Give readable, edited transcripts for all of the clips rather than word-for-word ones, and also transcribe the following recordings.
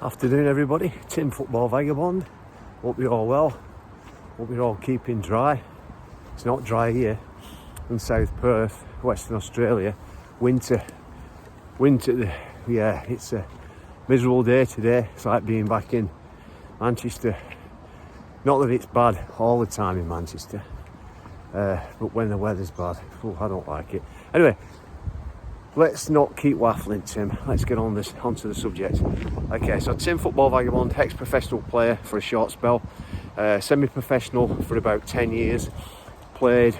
Afternoon everybody, Tim Football Vagabond. Hope you're all well. Hope you're all keeping dry. It's not dry here in South Perth, Western Australia. Winter, yeah, it's a miserable day today. It's like being back in Manchester. Not that it's bad all the time in Manchester, but when the weather's bad, I don't like it. Anyway, let's not keep waffling, Tim. Let's get onto the subject. Okay, so Tim Football Vagabond, ex-professional player for a short spell, semi-professional for about 10 years, played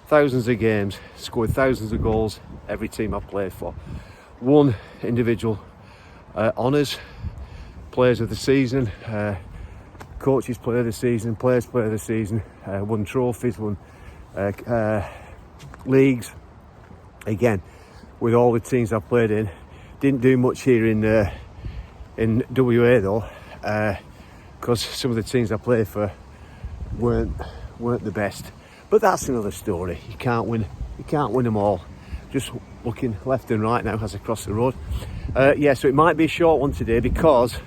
thousands of games, scored thousands of goals every team I've played for, won individual honours, players of the season, coaches player of the season, players player of the season, won trophies, won leagues. Again, with all the teams I've played in. Didn't do much here in WA though, because some of the teams I played for weren't the best. But that's another story. You can't win them all. Just looking left and right now as I cross the road. Yeah, so it might be a short one today because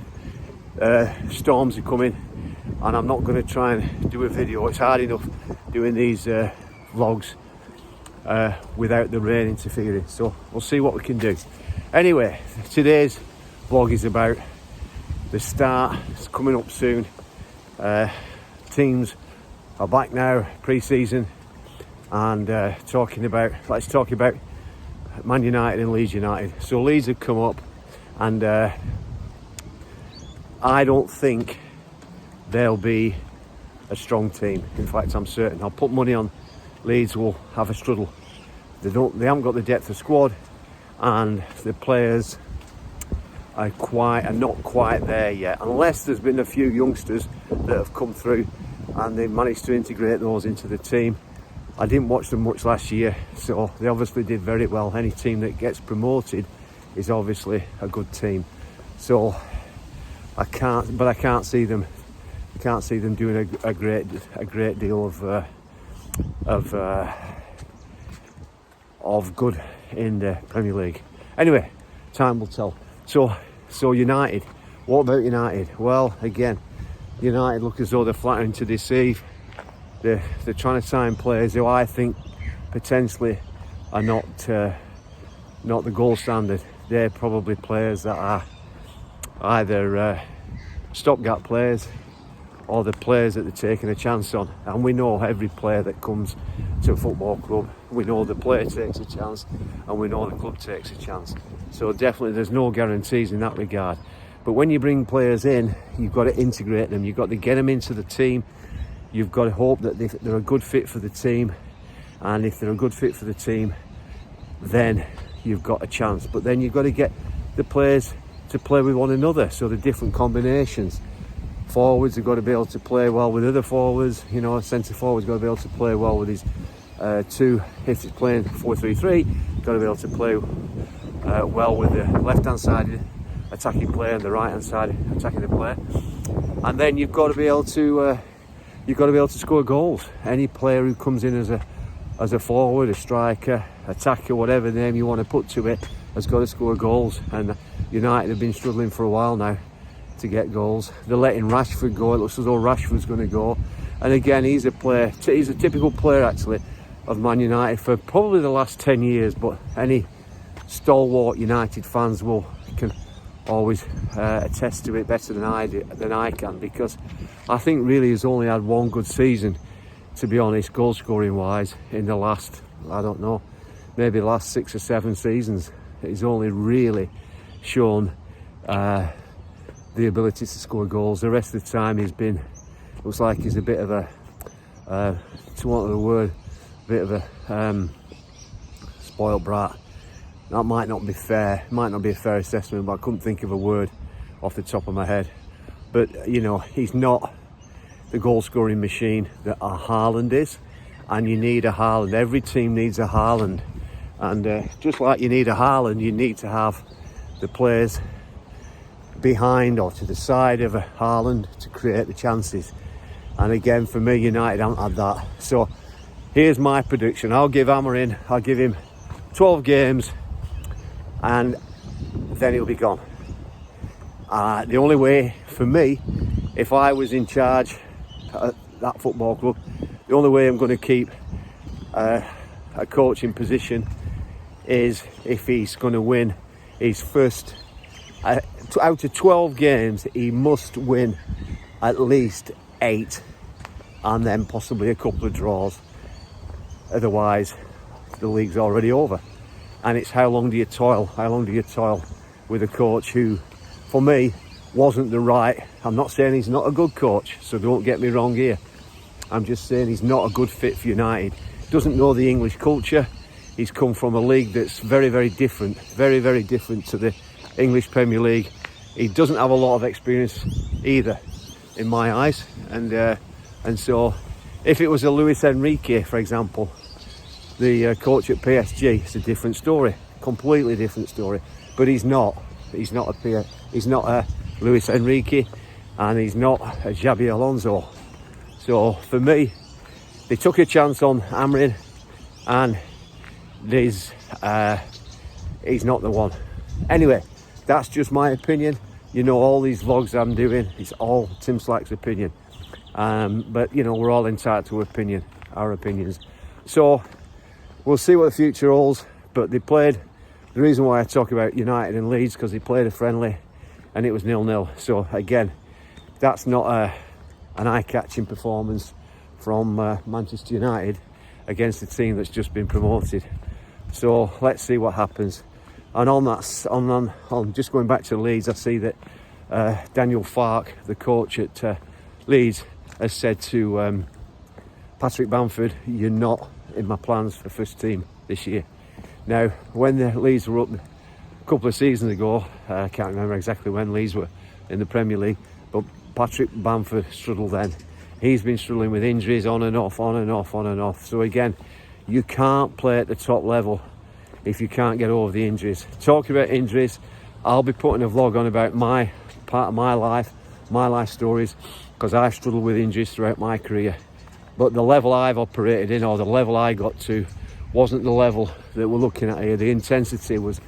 storms are coming, and I'm not going to try and do a video. It's hard enough doing these vlogs without the rain interfering, so we'll see what we can do. Anyway, today's vlog is about the start. It's coming up soon. Teams are back now, pre-season, and let's talk about Man United and Leeds United. So Leeds have come up, and I don't think they'll be a strong team. In fact, I'm certain. I'll put money on Leeds will have a struggle. They haven't got the depth of squad, and the players are not quite there yet. Unless there's been a few youngsters that have come through and they've managed to integrate those into the team. I didn't watch them much last year, so they obviously did very well. Any team that gets promoted is obviously a good team. So I can't see them doing a great deal of good in the Premier League. Anyway, time will tell. So United, what about United? Well, again, United look as though they're flattering to deceive. They're trying to sign players who I think potentially are not the gold standard. They're probably players that are either stopgap players or the players that they're taking a chance on. And we know every player that comes to a football club, we know the player takes a chance and we know the club takes a chance. So definitely there's no guarantees in that regard. But when you bring players in, you've got to integrate them. You've got to get them into the team. You've got to hope that they're a good fit for the team. And if they're a good fit for the team, then you've got a chance. But then you've got to get the players to play with one another. So the different combinations. Forwards have got to be able to play well with other forwards. You know, centre forward's got to be able to play well with his two. If he's playing 4-3-3, got to be able to play well with the left-hand side attacking player and the right-hand side attacking the player. And then you've got to be able to score goals. Any player who comes in as a forward, a striker, attacker, whatever name you want to put to it, has got to score goals. And United have been struggling for a while now to get goals. They're letting Rashford go. It looks as though Rashford's going to go. And again, he's a typical player actually of Man United for probably the last 10 years. But any stalwart United fans can always attest to it better than I can, because I think really he's only had one good season, to be honest, goal scoring wise, in the last, I don't know, maybe the last 6 or 7 seasons. He's only really shown the ability to score goals. The rest of the time looks like he's a bit of a, to want the word, a bit of a spoiled brat. That might not be fair, might not be a fair assessment, but I couldn't think of a word off the top of my head. But, you know, he's not the goal-scoring machine that a Haaland is, and you need a Haaland. Every team needs a Haaland. And just like you need a Haaland, you need to have the players behind or to the side of a Haaland to create the chances. And again, for me, United haven't had that. So here's my prediction. I'll give him 12 games, and then he'll be gone. The only way for me, if I was in charge at that football club, the only way I'm going to keep a coaching position is if he's going to win his first, out of 12 games, he must win at least 8, and then possibly a couple of draws. Otherwise, the league's already over. And it's how long do you toil? How long do you toil with a coach who, for me, wasn't the right... I'm not saying he's not a good coach, so don't get me wrong here. I'm just saying he's not a good fit for United. Doesn't know the English culture. He's come from a league that's very, very different. Very, very different to the English Premier League. He doesn't have a lot of experience either, in my eyes. And so, if it was a Luis Enrique, for example, the coach at PSG, it's a different story. Completely different story. But he's not. He's not a Luis Enrique, and he's not a Xabi Alonso. So for me, they took a chance on Amorim, and he's not the one. Anyway, that's just my opinion. You know, all these vlogs I'm doing, it's all Tim Slack's opinion. But you know, we're all entitled to our opinions. So we'll see what the future holds. But they played. The reason why I talk about United and Leeds, because they played a friendly and it was 0-0. So again, that's not an eye-catching performance from Manchester United against a team that's just been promoted. So let's see what happens. And on just going back to Leeds, I see that Daniel Farke, the coach at Leeds, has said to Patrick Bamford, "You're not in my plans for first team this year." Now, when the Leeds were up a couple of seasons ago, I can't remember exactly when Leeds were in the Premier League, but Patrick Bamford struggled then. He's been struggling with injuries on and off. So again, you can't play at the top level if you can't get over the injuries. Talking about injuries, I'll be putting a vlog on about my part of my life stories, because I've struggled with injuries throughout my career. But the level I've operated in, or the level I got to, wasn't the level that we're looking at here. The intensity was,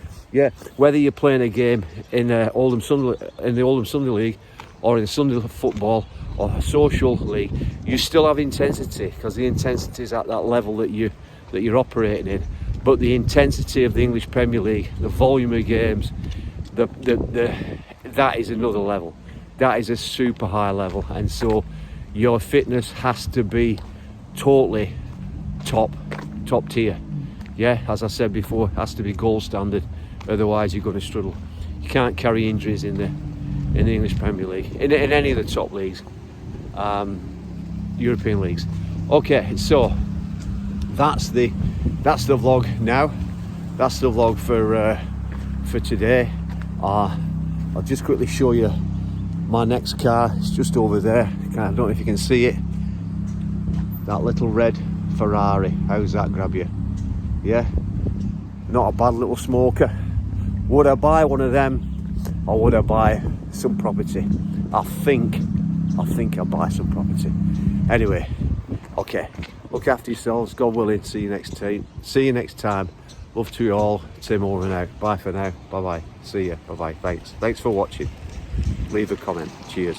whether you're playing a game in the Oldham Sunday League, or in Sunday football, or a social league, you still have intensity, because the intensity is at that level that you're operating in. But the intensity of the English Premier League, the volume of games, that is another level. That is a super high level, and so your fitness has to be totally top tier. Yeah, as I said before, it has to be gold standard. Otherwise, you're going to struggle. You can't carry injuries in the English Premier League, in any of the top leagues, European leagues. Okay, so that's the vlog now. That's the vlog for today. I'll just quickly show you my next car. It's just over there. I don't know if you can see it. That little red Ferrari. How's that grab you? Yeah, not a bad little smoker. Would I buy one of them, or would I buy some property? I think I'll buy some property. Anyway, okay, look after yourselves. God willing, see you next time. Love to you all. Tim over and out. Bye for now. Bye bye. See ya. Bye bye. Thanks for watching. Leave a comment. Cheers.